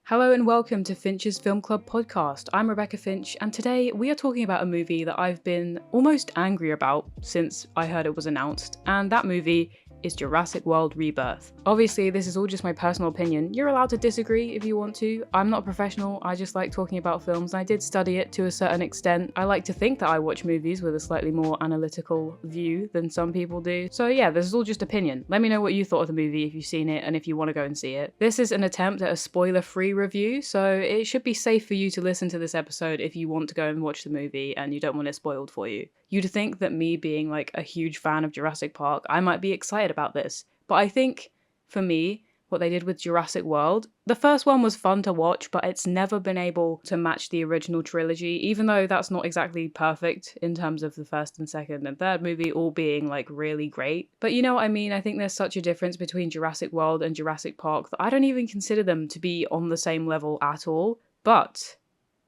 Hello and welcome to Finch's Film Club podcast. I'm Rebecca Finch, and today we are talking about a movie that I've been almost angry about since I heard it was announced, and that movie is Jurassic World Rebirth. Obviously, this is all just my personal opinion. You're allowed to disagree if you want to. I'm not a professional, I just like talking about films, and I did study it to a certain extent. I like to think that I watch movies with a slightly more analytical view than some people do. So yeah, this is all just opinion. Let me know what you thought of the movie if you've seen it and if you want to go and see it. This is an attempt at a spoiler-free review, so it should be safe for you to listen to this episode if you want to go and watch the movie and you don't want it spoiled for you. You'd think that me being like a huge fan of Jurassic Park, I might be excited about this, but I think for me, what they did with Jurassic World, the first one was fun to watch, but it's never been able to match the original trilogy, even though that's not exactly perfect in terms of the first and second and third movie all being like really great. But you know what I mean? I think there's such a difference between Jurassic World and Jurassic Park that I don't even consider them to be on the same level at all. But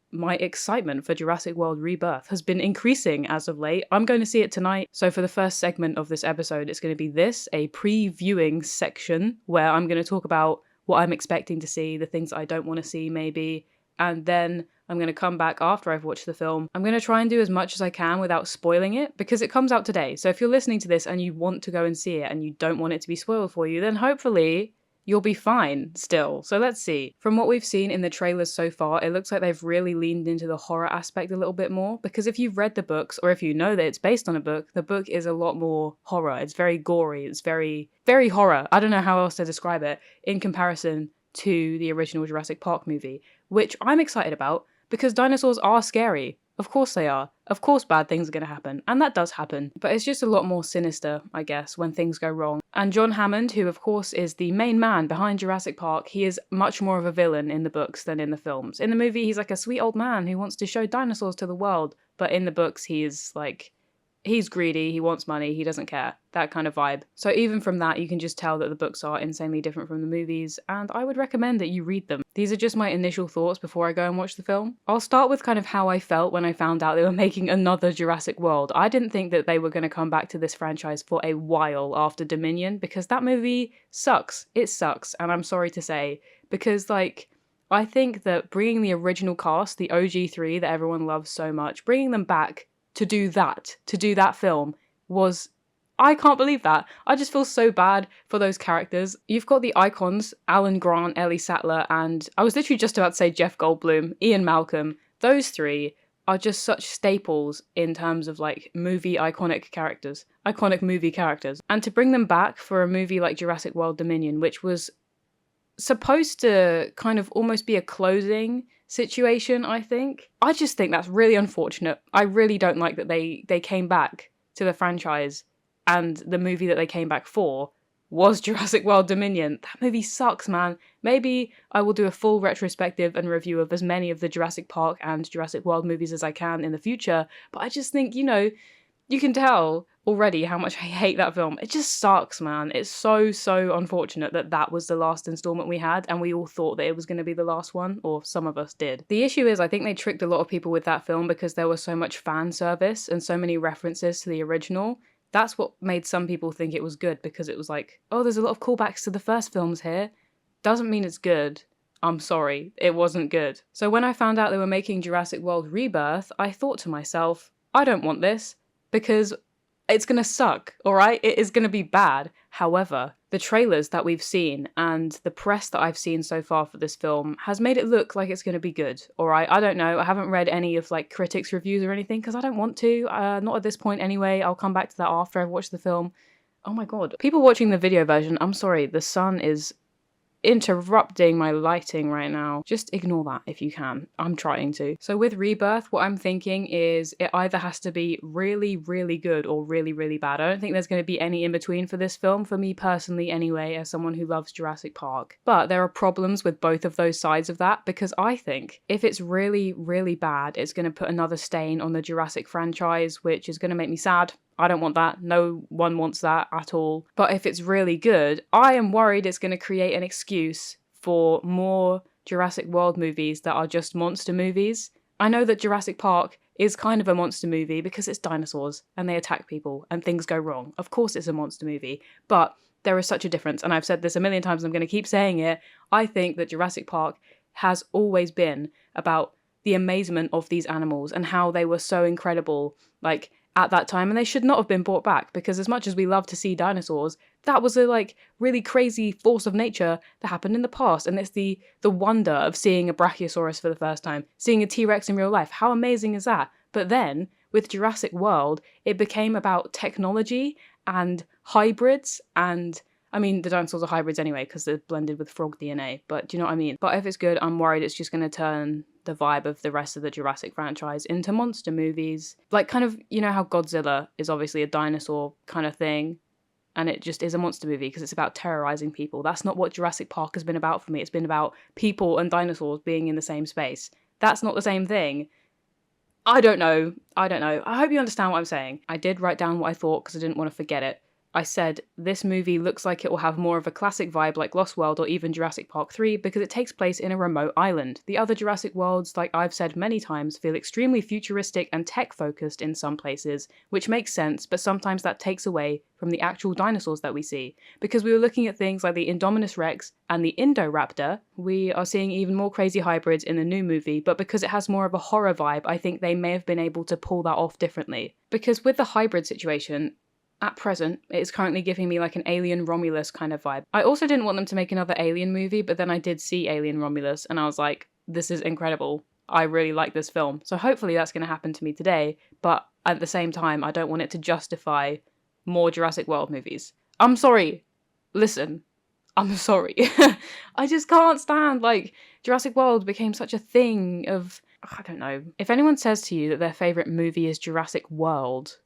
my excitement for Jurassic World Rebirth has been increasing as of late. I'm going to see it tonight. So for the first segment of this episode, it's going to be a previewing section where I'm going to talk about what I'm expecting to see, the things that I don't want to see maybe, and then I'm going to come back after I've watched the film. I'm going to try and do as much as I can without spoiling it, because it comes out today. So if you're listening to this and you want to go and see it and you don't want it to be spoiled for you, then hopefully you'll be fine still. So let's see. From what we've seen in the trailers so far, it looks like they've really leaned into the horror aspect a little bit more, because if you've read the books, or if you know that it's based on a book, the book is a lot more horror. It's very gory. It's very, very horror. I don't know how else to describe it in comparison to the original Jurassic Park movie, which I'm excited about because dinosaurs are scary. Of course they are. Of course bad things are going to happen, and that does happen. But it's just a lot more sinister, I guess, when things go wrong. And John Hammond, who of course is the main man behind Jurassic Park, he is much more of a villain in the books than in the films. In the movie, he's like a sweet old man who wants to show dinosaurs to the world, but in the books, he's greedy, he wants money, he doesn't care. That kind of vibe. So even from that, you can just tell that the books are insanely different from the movies, and I would recommend that you read them. These are just my initial thoughts before I go and watch the film. I'll start with kind of how I felt when I found out they were making another Jurassic World. I didn't think that they were going to come back to this franchise for a while after Dominion, because that movie sucks. It sucks, and I'm sorry to say, because I think that bringing the original cast, the OG3 that everyone loves so much, bringing them back to do that film was, I can't believe that. I just feel so bad for those characters. You've got the icons, Alan Grant, Ellie Sattler, and I was literally just about to say Jeff Goldblum, Ian Malcolm. Those three are just such staples in terms of movie iconic movie characters. And to bring them back for a movie like Jurassic World Dominion, which was supposed to kind of almost be a closing situation, I just think that's really unfortunate. I really don't like that they came back to the franchise and the movie that they came back for was Jurassic World Dominion. That movie sucks, man. Maybe I will do a full retrospective and review of as many of the Jurassic Park and Jurassic World movies as I can in the future, but I just think, you can tell already how much I hate that film. It just sucks, man. It's so unfortunate that that was the last installment we had, and we all thought that it was going to be the last one, or some of us did. The issue is, I think they tricked a lot of people with that film because there was so much fan service and so many references to the original. That's what made some people think it was good, because it was like, oh, there's a lot of callbacks to the first films here. Doesn't mean it's good. I'm sorry, it wasn't good. So when I found out they were making Jurassic World Rebirth, I thought to myself, I don't want this, because it's gonna suck, alright? It is gonna be bad. However, the trailers that we've seen and the press that I've seen so far for this film has made it look like it's gonna be good, alright? I don't know, I haven't read any of critics' reviews or anything, because I don't want to, not at this point anyway. I'll come back to that after I've watched the film. Oh my god. People watching the video version, I'm sorry, the sun is interrupting my lighting right now. Just ignore that if you can. I'm trying to. So with Rebirth, what I'm thinking is it either has to be really, really good or really, really bad. I don't think there's going to be any in between for this film, for me personally anyway, as someone who loves Jurassic Park. But there are problems with both of those sides of that, because I think if it's really, really bad, it's going to put another stain on the Jurassic franchise, which is going to make me sad. I don't want that. No one wants that at all. But if it's really good, I am worried it's going to create an excuse for more Jurassic World movies that are just monster movies. I know that Jurassic Park is kind of a monster movie because it's dinosaurs and they attack people and things go wrong. Of course it's a monster movie, but there is such a difference. And I've said this a million times, I'm going to keep saying it. I think that Jurassic Park has always been about the amazement of these animals and how they were so incredible, like, at that time, and they should not have been brought back, because as much as we love to see dinosaurs, that was a like really crazy force of nature that happened in the past. And it's the wonder of seeing a brachiosaurus for the first time, seeing a T-Rex in real life. How amazing is that? But then with Jurassic World, it became about technology and hybrids, and I mean, the dinosaurs are hybrids anyway because they're blended with frog DNA, but do you know what I mean? But if it's good, I'm worried it's just going to turn the vibe of the rest of the Jurassic franchise into monster movies. Like, kind of, you know how Godzilla is obviously a dinosaur kind of thing, and it just is a monster movie because it's about terrorizing people. That's not what Jurassic Park has been about for me. It's been about people and dinosaurs being in the same space. That's not the same thing. I don't know. I hope you understand what I'm saying. I did write down what I thought because I didn't want to forget it. I said, this movie looks like it will have more of a classic vibe like Lost World or even Jurassic Park 3 because it takes place in a remote island. The other Jurassic Worlds, like I've said many times, feel extremely futuristic and tech-focused in some places, which makes sense, but sometimes that takes away from the actual dinosaurs that we see. Because we were looking at things like the Indominus Rex and the Indoraptor, we are seeing even more crazy hybrids in the new movie, but because it has more of a horror vibe, I think they may have been able to pull that off differently. Because with the hybrid situation, at present, it is currently giving me like an Alien Romulus kind of vibe. I also didn't want them to make another Alien movie, but then I did see Alien Romulus and I was like, this is incredible. I really like this film. So hopefully that's going to happen to me today, but at the same time, I don't want it to justify more Jurassic World movies. I'm sorry. Listen, I'm sorry. I just can't stand, like, Jurassic World became such a thing of, I don't know. If anyone says to you that their favourite movie is Jurassic World,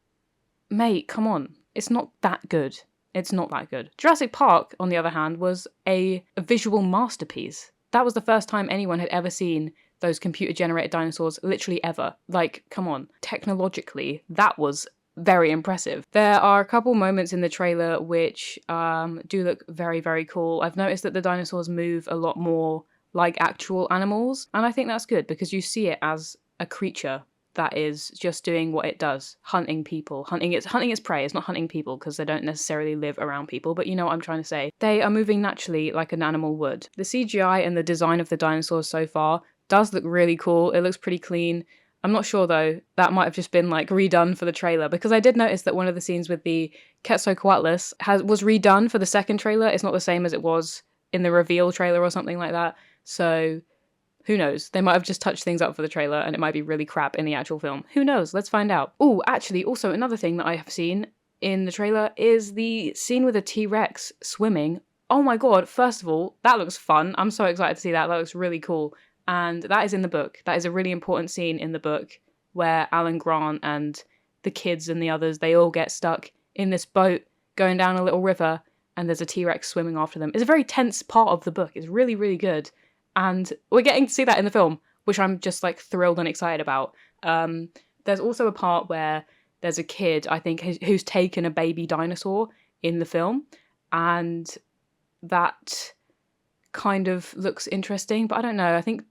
mate, come on. It's not that good. It's not that good. Jurassic Park, on the other hand, was a visual masterpiece. That was the first time anyone had ever seen those computer-generated dinosaurs, literally ever. Like, come on. Technologically, that was very impressive. There are a couple moments in the trailer which do look very, very cool. I've noticed that the dinosaurs move a lot more like actual animals, and I think that's good because you see it as a creature that is just doing what it does, hunting people, hunting its prey. It's not hunting people because they don't necessarily live around people, but you know what I'm trying to say. They are moving naturally like an animal would. The CGI and the design of the dinosaurs so far does look really cool. It looks pretty clean. I'm not sure though, that might have just been like redone for the trailer because I did notice that one of the scenes with the Quetzalcoatlus was redone for the second trailer. It's not the same as it was in the reveal trailer or something like that. So who knows? They might have just touched things up for the trailer and it might be really crap in the actual film. Who knows? Let's find out. Oh, actually, also another thing that I have seen in the trailer is the scene with a T-Rex swimming. Oh my god, first of all, that looks fun. I'm so excited to see that. That looks really cool. And that is in the book. That is a really important scene in the book where Alan Grant and the kids and the others, they all get stuck in this boat going down a little river and there's a T-Rex swimming after them. It's a very tense part of the book. It's really, really good. And we're getting to see that in the film, which I'm just like thrilled and excited about. There's also a part where there's a kid, I think, who's taken a baby dinosaur in the film. And that kind of looks interesting, but I don't know. I think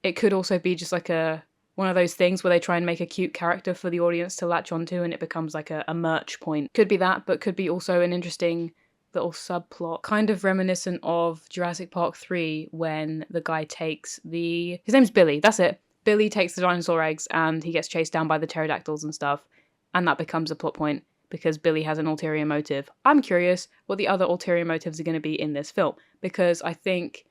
it could also be just like one of those things where they try and make a cute character for the audience to latch onto and it becomes like a merch point. Could be that, but could be also an interesting little subplot, kind of reminiscent of Jurassic Park 3 when the guy takes his name's Billy, that's it. Billy takes the dinosaur eggs and he gets chased down by the pterodactyls and stuff, and that becomes a plot point because Billy has an ulterior motive. I'm curious what the other ulterior motives are going to be in this film, because I think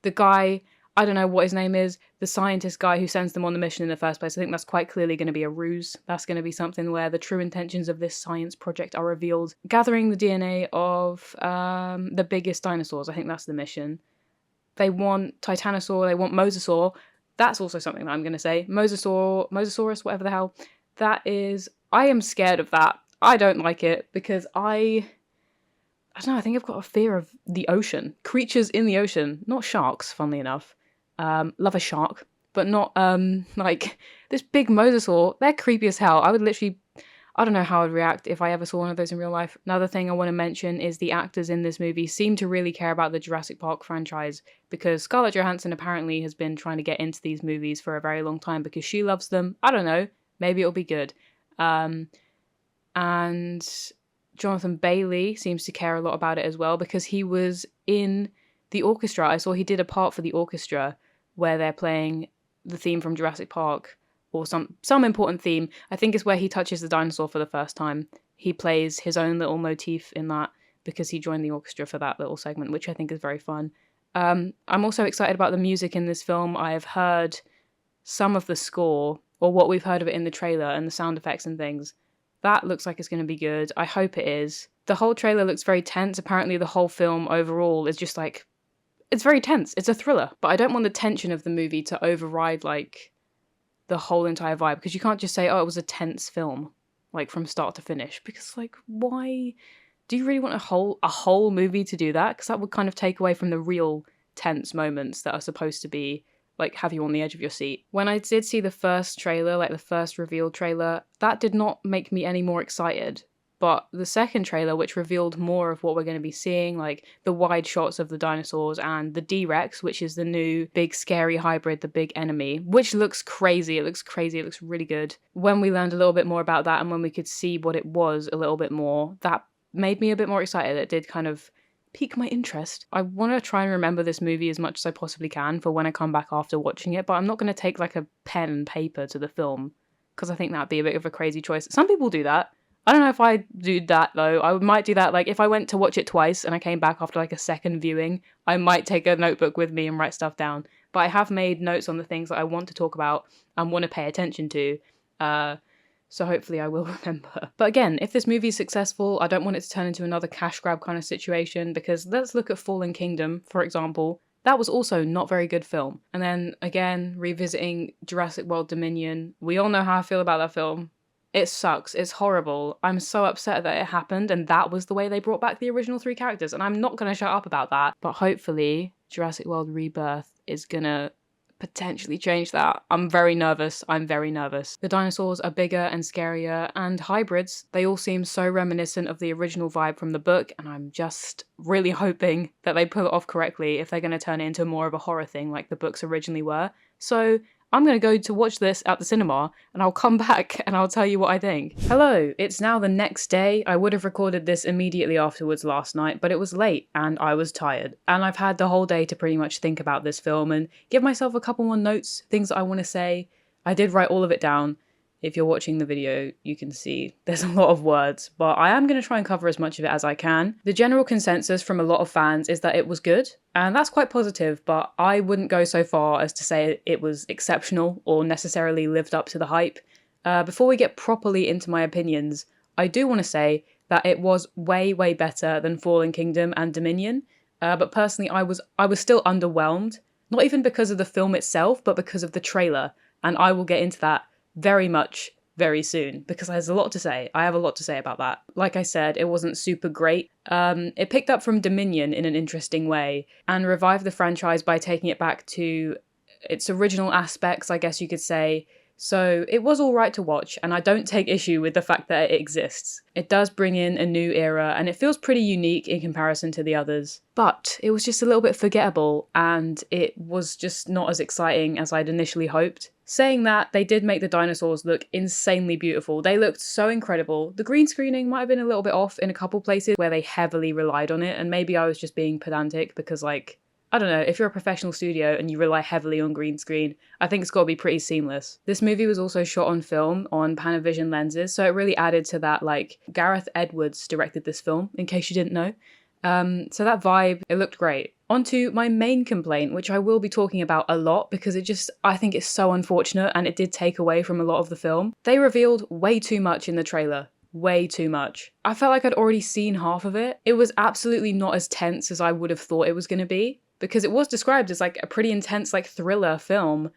the guy, I don't know what his name is, the scientist guy who sends them on the mission in the first place, I think that's quite clearly going to be a ruse. That's going to be something where the true intentions of this science project are revealed. Gathering the DNA of the biggest dinosaurs, I think that's the mission. They want Titanosaur, they want Mosasaur. That's also something that I'm going to say. Mosasaurus, whatever the hell. I am scared of that. I don't like it because I don't know, I think I've got a fear of the ocean. Creatures in the ocean, not sharks, funnily enough. Love a shark, but not like this big mosasaur. They're creepy as hell. I don't know how I'd react if I ever saw one of those in real life. Another thing I want to mention is the actors in this movie seem to really care about the Jurassic Park franchise, because Scarlett Johansson apparently has been trying to get into these movies for a very long time because she loves them. I don't know, maybe it'll be good. And Jonathan Bailey seems to care a lot about it as well because he was in the orchestra. I saw he did a part for the orchestra where they're playing the theme from Jurassic Park or some important theme. I think it's where he touches the dinosaur for the first time. He plays his own little motif in that because he joined the orchestra for that little segment, which I think is very fun. I'm also excited about the music in this film. I have heard some of the score, or what we've heard of it in the trailer, and the sound effects and things. That looks like it's going to be good. I hope it is. The whole trailer looks very tense. Apparently the whole film overall is just like, it's very tense. It's a thriller. But I don't want the tension of the movie to override like the whole entire vibe, because you can't just say, oh, it was a tense film, like from start to finish, because like, why do you really want a whole movie to do that? Because that would kind of take away from the real tense moments that are supposed to be like have you on the edge of your seat. When I did see the first trailer, like the first reveal trailer, that did not make me any more excited. But the second trailer, which revealed more of what we're going to be seeing, like the wide shots of the dinosaurs and the D-Rex, which is the new big scary hybrid, the big enemy, which looks crazy. It looks crazy. It looks really good. When we learned a little bit more about that and when we could see what it was a little bit more, that made me a bit more excited. It did kind of pique my interest. I want to try and remember this movie as much as I possibly can for when I come back after watching it, but I'm not going to take like a pen and paper to the film because I think that'd be a bit of a crazy choice. Some people do that. I don't know if I do that though. I might do that like if I went to watch it twice and I came back after like a second viewing, I might take a notebook with me and write stuff down. But I have made notes on the things that I want to talk about and want to pay attention to. So hopefully I will remember. But again, if this movie is successful, I don't want it to turn into another cash grab kind of situation, because let's look at Fallen Kingdom, for example. That was also not very good film. And then again, revisiting Jurassic World Dominion. We all know how I feel about that film. It sucks. It's horrible. I'm so upset that it happened and that was the way they brought back the original 3 characters. And I'm not going to shut up about that. But hopefully Jurassic World Rebirth is going to potentially change that. I'm very nervous. The dinosaurs are bigger and scarier, and hybrids, they all seem so reminiscent of the original vibe from the book, and I'm just really hoping that they pull it off correctly if they're going to turn it into more of a horror thing like the books originally were. So I'm going to go to watch this at the cinema and I'll come back and I'll tell you what I think. Hello, it's now the next day. I would have recorded this immediately afterwards last night, but it was late and I was tired. And I've had the whole day to pretty much think about this film and give myself a couple more notes, things that I want to say. I did write all of it down. If you're watching the video, you can see there's a lot of words, but I am going to try and cover as much of it as I can. The general consensus from a lot of fans is that it was good, and that's quite positive, but I wouldn't go so far as to say it was exceptional or necessarily lived up to the hype. Before we get properly into my opinions, I do want to say that it was way, way better than Fallen Kingdom and Dominion, but personally I was still underwhelmed, not even because of the film itself, but because of the trailer, and I will get into that very soon, because there's a lot to say. I have a lot to say about that. Like I said, it wasn't super great. It picked up from Dominion in an interesting way and revived the franchise by taking it back to its original aspects, I guess you could say. So it was all right to watch, and I don't take issue with the fact that it exists. It does bring in a new era, and it feels pretty unique in comparison to the others. But it was just a little bit forgettable, and it was just not as exciting as I'd initially hoped. Saying that, they did make the dinosaurs look insanely beautiful. They looked so incredible. The green screening might have been a little bit off in a couple places where they heavily relied on it, and maybe I was just being pedantic because, like, I don't know, if you're a professional studio and you rely heavily on green screen, I think it's got to be pretty seamless. This movie was also shot on film on Panavision lenses, so it really added to that, like, Gareth Edwards directed this film, in case you didn't know. So that vibe, it looked great. Onto my main complaint, which I will be talking about a lot because I think it's so unfortunate and it did take away from a lot of the film. They revealed way too much in the trailer. Way too much. I felt like I'd already seen half of it. It was absolutely not as tense as I would have thought it was going to be, because it was described as like a pretty intense like thriller film.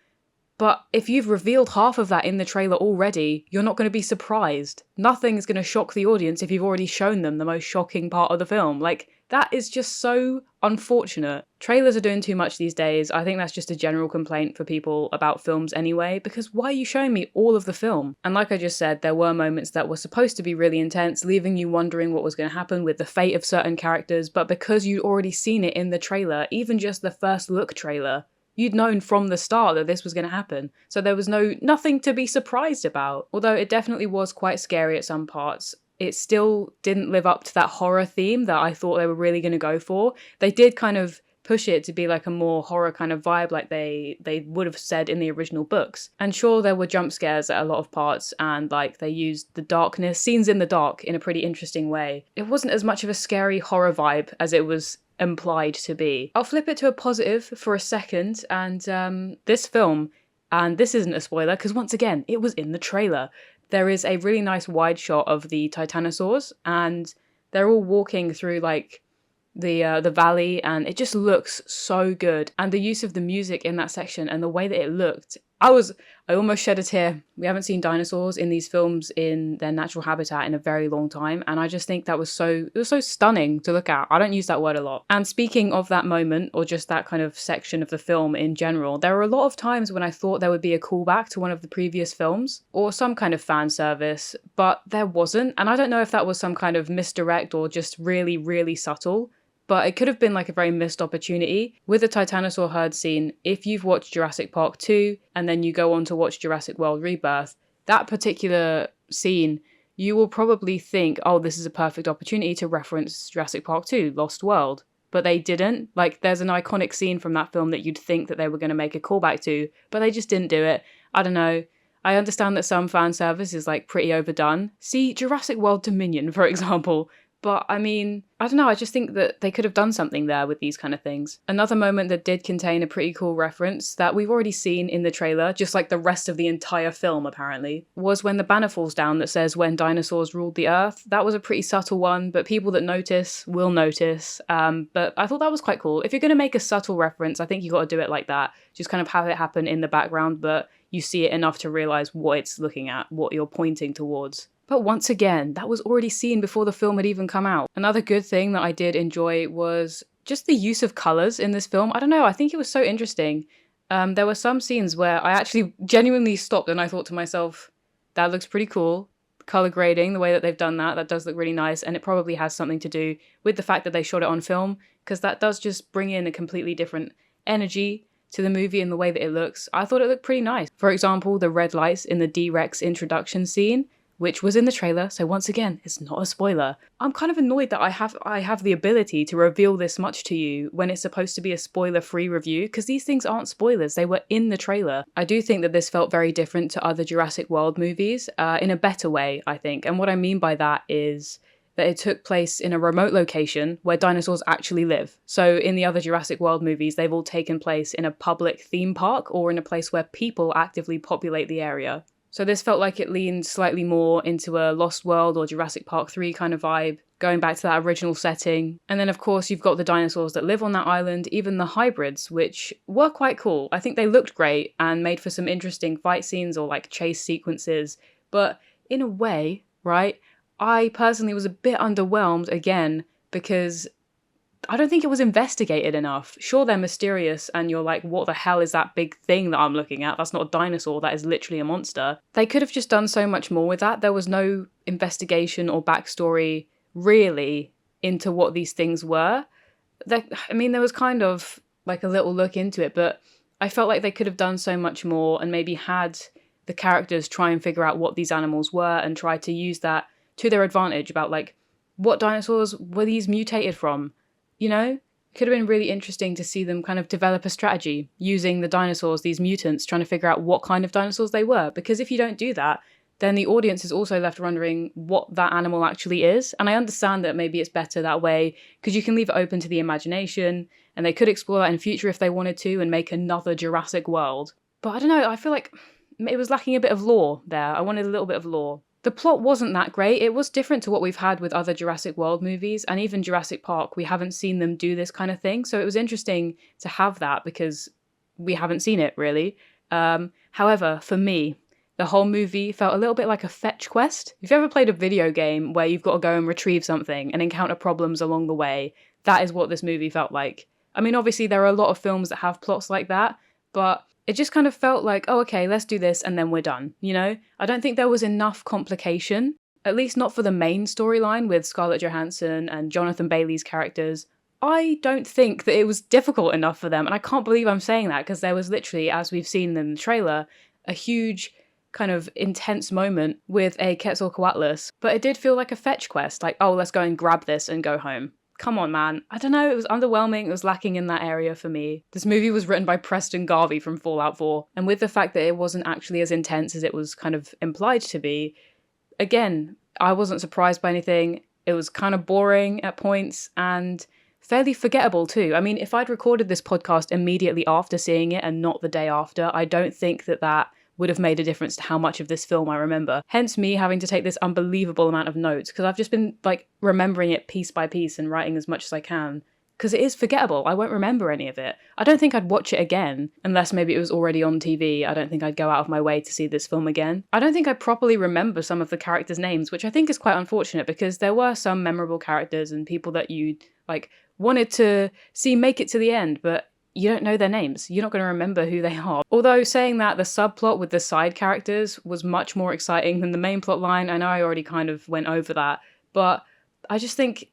But if you've revealed half of that in the trailer already, you're not going to be surprised. Nothing is going to shock the audience if you've already shown them the most shocking part of the film. Like, that is just so unfortunate. Trailers are doing too much these days. I think that's just a general complaint for people about films anyway, because why are you showing me all of the film? And like I just said, there were moments that were supposed to be really intense, leaving you wondering what was going to happen with the fate of certain characters, but because you'd already seen it in the trailer, even just the first look trailer, you'd known from the start that this was going to happen. So there was nothing to be surprised about. Although it definitely was quite scary at some parts, it still didn't live up to that horror theme that I thought they were really going to go for. They did kind of push it to be like a more horror kind of vibe like they would have said in the original books. And sure, there were jump scares at a lot of parts, and like they used the darkness, scenes in the dark, in a pretty interesting way. It wasn't as much of a scary horror vibe as it was implied to be. I'll flip it to a positive for a second, and this film, and this isn't a spoiler because once again, it was in the trailer. There is a really nice wide shot of the titanosaurs, and they're all walking through like the valley, and it just looks so good. And the use of the music in that section and the way that it looked, I almost shed a tear. We haven't seen dinosaurs in these films in their natural habitat in a very long time, and I just think it was so stunning to look at. I don't use that word a lot. And speaking of that moment, or just that kind of section of the film in general, there were a lot of times when I thought there would be a callback to one of the previous films or some kind of fan service, but there wasn't. And I don't know if that was some kind of misdirect or just really, really subtle, but it could have been like a very missed opportunity. With the Titanosaur herd scene, if you've watched Jurassic Park 2 and then you go on to watch Jurassic World Rebirth, that particular scene, you will probably think, oh, this is a perfect opportunity to reference Jurassic Park 2, Lost World. But they didn't. Like, there's an iconic scene from that film that you'd think that they were going to make a callback to, but they just didn't do it. I don't know. I understand that some fan service is like pretty overdone. See Jurassic World Dominion, for example. But I mean, I don't know, I just think that they could have done something there with these kind of things. Another moment that did contain a pretty cool reference that we've already seen in the trailer, just like the rest of the entire film apparently, was when the banner falls down that says when dinosaurs ruled the earth. That was a pretty subtle one, but people that notice will notice. But I thought that was quite cool. If you're going to make a subtle reference, I think you got to do it like that. Just kind of have it happen in the background, but you see it enough to realize what it's looking at, what you're pointing towards. But once again, that was already seen before the film had even come out. Another good thing that I did enjoy was just the use of colours in this film. I don't know, I think it was so interesting. There were some scenes where I actually genuinely stopped and I thought to myself, that looks pretty cool. Colour grading, the way that they've done that does look really nice, and it probably has something to do with the fact that they shot it on film, because that does just bring in a completely different energy to the movie and the way that it looks. I thought it looked pretty nice. For example, the red lights in the D-Rex introduction scene, which was in the trailer, so once again, it's not a spoiler. I'm kind of annoyed that I have the ability to reveal this much to you when it's supposed to be a spoiler-free review, because these things aren't spoilers, they were in the trailer. I do think that this felt very different to other Jurassic World movies, in a better way, I think. And what I mean by that is that it took place in a remote location where dinosaurs actually live. So in the other Jurassic World movies, they've all taken place in a public theme park or in a place where people actively populate the area. So this felt like it leaned slightly more into a Lost World or Jurassic Park 3 kind of vibe, going back to that original setting. And then of course you've got the dinosaurs that live on that island, even the hybrids, which were quite cool. I think they looked great and made for some interesting fight scenes or like chase sequences. But in a way, right, I personally was a bit underwhelmed again because I don't think it was investigated enough. Sure, they're mysterious and you're like, what the hell is that big thing that I'm looking at? That's not a dinosaur, that is literally a monster. They could have just done so much more with that. There was no investigation or backstory really into what these things were. There was kind of like a little look into it, but I felt like they could have done so much more and maybe had the characters try and figure out what these animals were and try to use that to their advantage about like, what dinosaurs were these mutated from? You know, it could have been really interesting to see them kind of develop a strategy using the dinosaurs, these mutants, trying to figure out what kind of dinosaurs they were. Because if you don't do that, then the audience is also left wondering what that animal actually is. And I understand that maybe it's better that way because you can leave it open to the imagination and they could explore that in future if they wanted to and make another Jurassic World. But I don't know, I feel like it was lacking a bit of lore there. I wanted a little bit of lore. The plot wasn't that great. It was different to what we've had with other Jurassic World movies, and even Jurassic Park, we haven't seen them do this kind of thing. So it was interesting to have that because we haven't seen it really. However, for me, the whole movie felt a little bit like a fetch quest. If you've ever played a video game where you've got to go and retrieve something and encounter problems along the way, that is what this movie felt like. I mean, obviously there are a lot of films that have plots like that, but it just kind of felt like, oh, okay, let's do this and then we're done, you know? I don't think there was enough complication, at least not for the main storyline with Scarlett Johansson and Jonathan Bailey's characters. I don't think that it was difficult enough for them, and I can't believe I'm saying that because there was literally, as we've seen in the trailer, a huge kind of intense moment with a Quetzalcoatlus, but it did feel like a fetch quest, like, oh, let's go and grab this and go home. come on, man. I don't know, it was underwhelming, it was lacking in that area for me. This movie was written by Preston Garvey from Fallout 4, and with the fact that it wasn't actually as intense as it was kind of implied to be, again, I wasn't surprised by anything. It was kind of boring at points and fairly forgettable too. I mean, if I'd recorded this podcast immediately after seeing it and not the day after, I don't think that would have made a difference to how much of this film I remember. Hence me having to take this unbelievable amount of notes, because I've just been like remembering it piece by piece and writing as much as I can. Because it is forgettable. I won't remember any of it. I don't think I'd watch it again, unless maybe it was already on TV. I don't think I'd go out of my way to see this film again. I don't think I properly remember some of the characters' names, which I think is quite unfortunate, because there were some memorable characters and people that you like wanted to see make it to the end, but you don't know their names. You're not going to remember who they are. Although saying that, the subplot with the side characters was much more exciting than the main plot line. I know I already kind of went over that, but I just think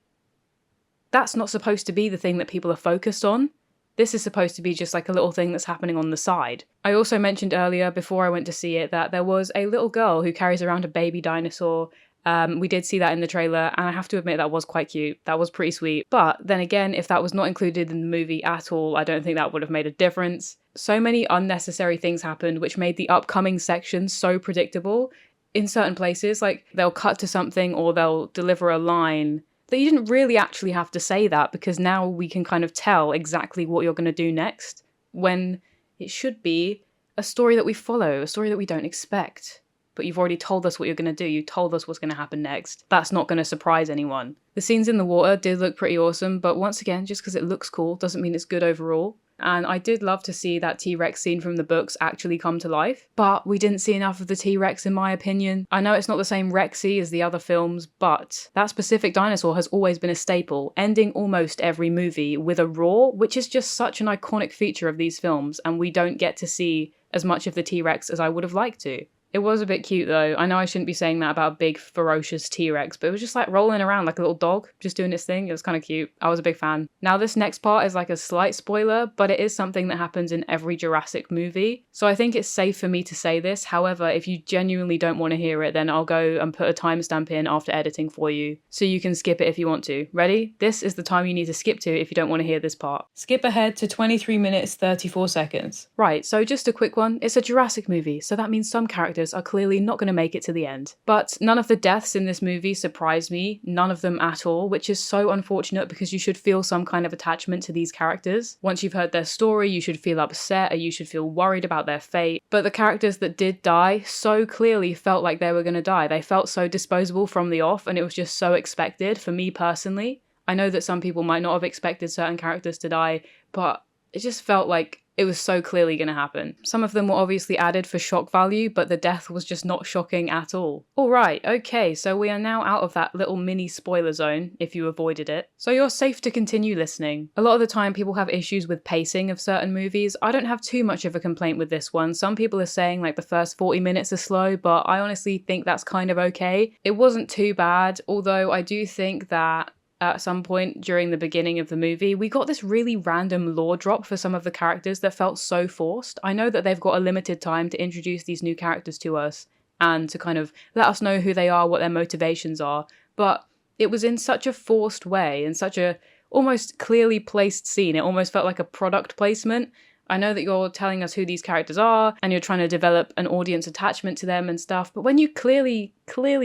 that's not supposed to be the thing that people are focused on. This is supposed to be just like a little thing that's happening on the side. I also mentioned earlier, before I went to see it, that there was a little girl who carries around a baby dinosaur. We did see that in the trailer, and I have to admit that was quite cute. That was pretty sweet. But then again, if that was not included in the movie at all, I don't think that would have made a difference. So many unnecessary things happened, which made the upcoming section so predictable. In certain places, like they'll cut to something or they'll deliver a line that you didn't really actually have to say that, because now we can kind of tell exactly what you're going to do next, when it should be a story that we follow, a story that we don't expect. But you've already told us what you're going to do. You told us what's going to happen next. That's not going to surprise anyone. The scenes in the water did look pretty awesome, but once again, just because it looks cool doesn't mean it's good overall. And I did love to see that T-Rex scene from the books actually come to life, but we didn't see enough of the T-Rex in my opinion. I know it's not the same Rexy as the other films, but that specific dinosaur has always been a staple, ending almost every movie with a roar, which is just such an iconic feature of these films, and we don't get to see as much of the T-Rex as I would have liked to. It was a bit cute though. I know I shouldn't be saying that about a big, ferocious T-Rex, but it was just like rolling around like a little dog, just doing its thing. It was kind of cute. I was a big fan. Now this next part is like a slight spoiler, but it is something that happens in every Jurassic movie. So I think it's safe for me to say this. However, if you genuinely don't want to hear it, then I'll go and put a timestamp in after editing for you, so you can skip it if you want to. Ready? This is the time you need to skip to if you don't want to hear this part. Skip ahead to 23 minutes 34 seconds. Right, so just a quick one. It's a Jurassic movie, so that means some characters are clearly not going to make it to the end. But none of the deaths in this movie surprised me, none of them at all, which is so unfortunate because you should feel some kind of attachment to these characters. Once you've heard their story, you should feel upset or you should feel worried about their fate. But the characters that did die so clearly felt like they were going to die. They felt so disposable from the off, and it was just so expected for me personally. I know that some people might not have expected certain characters to die, but it just felt like it was so clearly going to happen. Some of them were obviously added for shock value, but the death was just not shocking at all. Alright, okay, so we are now out of that little mini spoiler zone, if you avoided it. So you're safe to continue listening. A lot of the time people have issues with pacing of certain movies. I don't have too much of a complaint with this one. Some people are saying like the first 40 minutes are slow, but I honestly think that's kind of okay. It wasn't too bad, although I do think that at some point during the beginning of the movie, we got this really random lore drop for some of the characters that felt so forced. I know that they've got a limited time to introduce these new characters to us and to kind of let us know who they are, what their motivations are, but it was in such a forced way, in such a almost clearly placed scene. It almost felt like a product placement. I know that you're telling us who these characters are and you're trying to develop an audience attachment to them and stuff, but when you clearly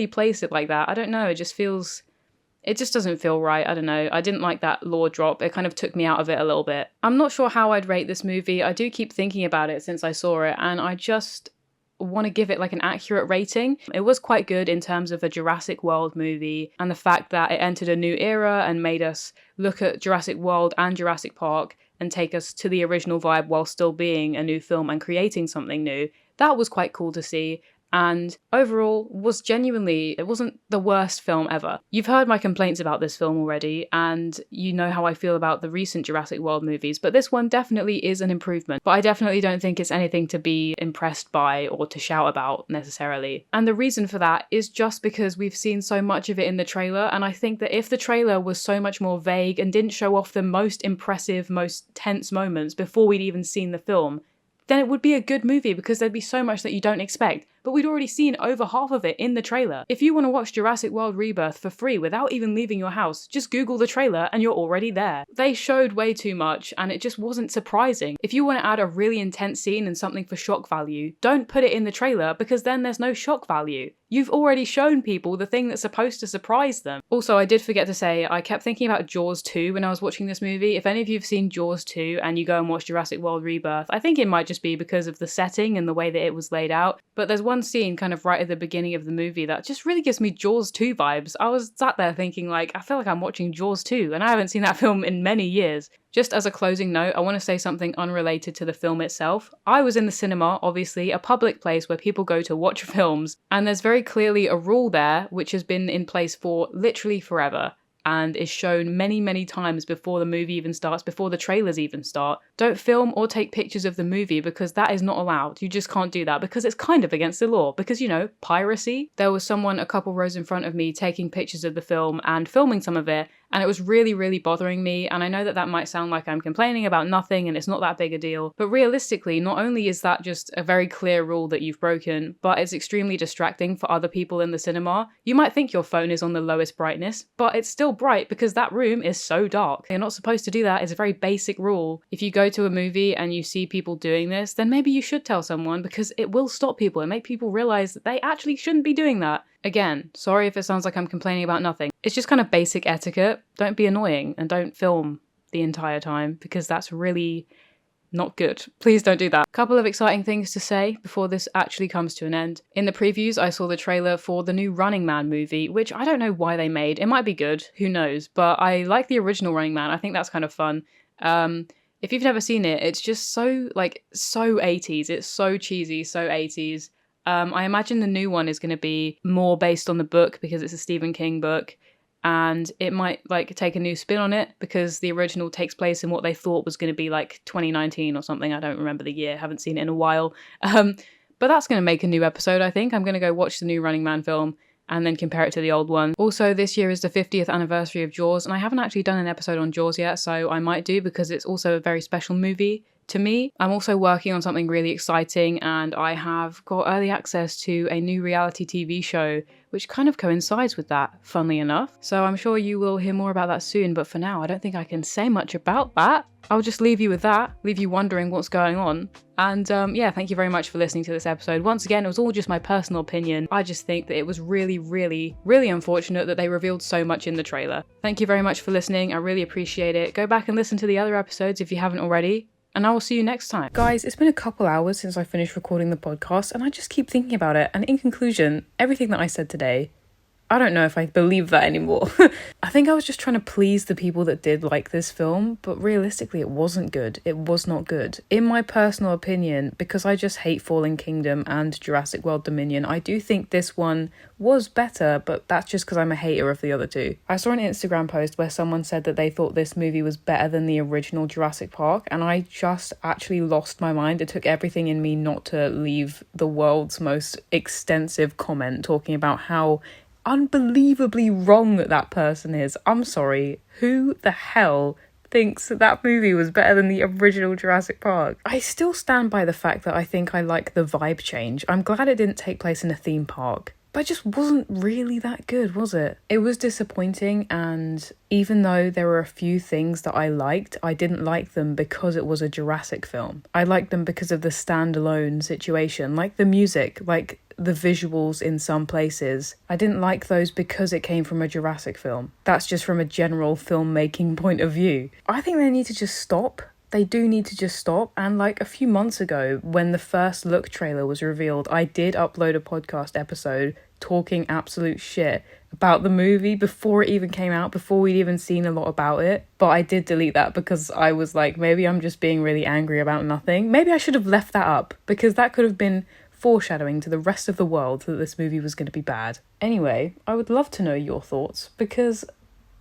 place it like that, I don't know, it just doesn't feel right. I don't know. I didn't like that lore drop. It kind of took me out of it a little bit. I'm not sure how I'd rate this movie. I do keep thinking about it since I saw it, and I just want to give it like an accurate rating. It was quite good in terms of a Jurassic World movie, and the fact that it entered a new era and made us look at Jurassic World and Jurassic Park and take us to the original vibe while still being a new film and creating something new. That was quite cool to see. And overall it wasn't the worst film ever. You've heard my complaints about this film already, and you know how I feel about the recent Jurassic World movies, but this one definitely is an improvement. But I definitely don't think it's anything to be impressed by or to shout about necessarily. And the reason for that is just because we've seen so much of it in the trailer, and I think that if the trailer was so much more vague and didn't show off the most impressive, most tense moments before we'd even seen the film, then it would be a good movie because there'd be so much that you don't expect. but we'd already seen over half of it in the trailer. If you want to watch Jurassic World Rebirth for free without even leaving your house, just Google the trailer and you're already there. They showed way too much and it just wasn't surprising. If you want to add a really intense scene and something for shock value, don't put it in the trailer because then there's no shock value. You've already shown people the thing that's supposed to surprise them. Also, I did forget to say, I kept thinking about Jaws 2 when I was watching this movie. If any of you have seen Jaws 2 and you go and watch Jurassic World Rebirth, I think it might just be because of the setting and the way that it was laid out. But there's one scene kind of right at the beginning of the movie that just really gives me Jaws 2 vibes. I was sat there thinking like, I feel like I'm watching Jaws 2 and I haven't seen that film in many years. Just as a closing note, I want to say something unrelated to the film itself. I was in the cinema, obviously, a public place where people go to watch films, and there's very clearly a rule there which has been in place for literally forever and is shown many, many times before the movie even starts, before the trailers even start. Don't film or take pictures of the movie because that is not allowed. You just can't do that because it's kind of against the law because, you know, piracy. There was someone a couple rows in front of me taking pictures of the film and filming some of it, and it was really, really bothering me. And I know that that might sound like I'm complaining about nothing and it's not that big a deal, but realistically, not only is that just a very clear rule that you've broken, but it's extremely distracting for other people in the cinema. You might think your phone is on the lowest brightness, but it's still bright because that room is so dark. You're not supposed to do that. It's a very basic rule. If you go to a movie and you see people doing this, then maybe you should tell someone because it will stop people and make people realize that they actually shouldn't be doing that. Again, sorry if it sounds like I'm complaining about nothing. It's just kind of basic etiquette. Don't be annoying and don't film the entire time because that's really not good. Please don't do that. Couple of exciting things to say before this actually comes to an end. In the previews, I saw the trailer for the new Running Man movie, which I don't know why they made. It might be good, who knows? But I like the original Running Man. I think that's kind of fun. If you've never seen it, it's just so 80s. It's so cheesy, so 80s. I imagine the new one is going to be more based on the book because it's a Stephen King book, and it might take a new spin on it because the original takes place in what they thought was going to be like 2019 or something. I don't remember the year, haven't seen it in a while. But that's going to make a new episode, I think. I'm going to go watch the new Running Man film and then compare it to the old one. Also, this year is the 50th anniversary of Jaws, and I haven't actually done an episode on Jaws yet, so I might do because it's also a very special movie to me. I'm also working on something really exciting, and I have got early access to a new reality TV show which kind of coincides with that, funnily enough. So I'm sure you will hear more about that soon, but for now I don't think I can say much about that. I'll just leave you with that, leave you wondering what's going on. And yeah, thank you very much for listening to this episode. Once again, it was all just my personal opinion. I just think that it was really, really, really unfortunate that they revealed so much in the trailer. Thank you very much for listening. I really appreciate it. Go back and listen to the other episodes if you haven't already. And I will see you next time. Guys, it's been a couple hours since I finished recording the podcast, and I just keep thinking about it. And in conclusion, everything that I said today, I don't know if I believe that anymore. I think I was just trying to please the people that did like this film, but realistically it wasn't good. It was not good. In my personal opinion, because I just hate Fallen Kingdom and Jurassic World Dominion, I do think this one was better, but that's just because I'm a hater of the other two. I saw an Instagram post where someone said that they thought this movie was better than the original Jurassic Park, and I just actually lost my mind. It took everything in me not to leave the world's most extensive comment talking about how unbelievably wrong that person is. I'm sorry, who the hell thinks that movie was better than the original Jurassic Park? I still stand by the fact that I think I like the vibe change. I'm glad it didn't take place in a theme park, but it just wasn't really that good, was it? It was disappointing, and even though there were a few things that I liked, I didn't like them because it was a Jurassic film. I liked them because of the standalone situation, like the music, like the visuals in some places. I didn't like those because it came from a Jurassic film. That's just from a general filmmaking point of view. I think they need to just stop. They do need to just stop. And like a few months ago, when the first look trailer was revealed, I did upload a podcast episode talking absolute shit about the movie before it even came out, before we'd even seen a lot about it. But I did delete that because I was like, maybe I'm just being really angry about nothing. Maybe I should have left that up because that could have been foreshadowing to the rest of the world that this movie was going to be bad. Anyway, I would love to know your thoughts because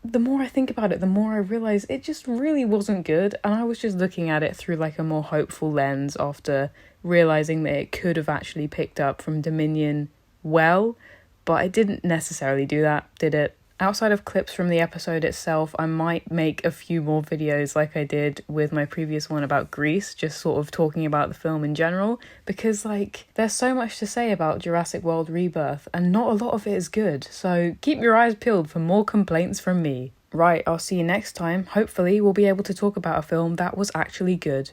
the more I think about it, the more I realise it just really wasn't good, and I was just looking at it through like a more hopeful lens after realising that it could have actually picked up from Dominion well, but it didn't necessarily do that, did it? Outside of clips from the episode itself, I might make a few more videos like I did with my previous one about Greece, just sort of talking about the film in general, because there's so much to say about Jurassic World Rebirth and not a lot of it is good, so keep your eyes peeled for more complaints from me. Right, I'll see you next time. Hopefully we'll be able to talk about a film that was actually good.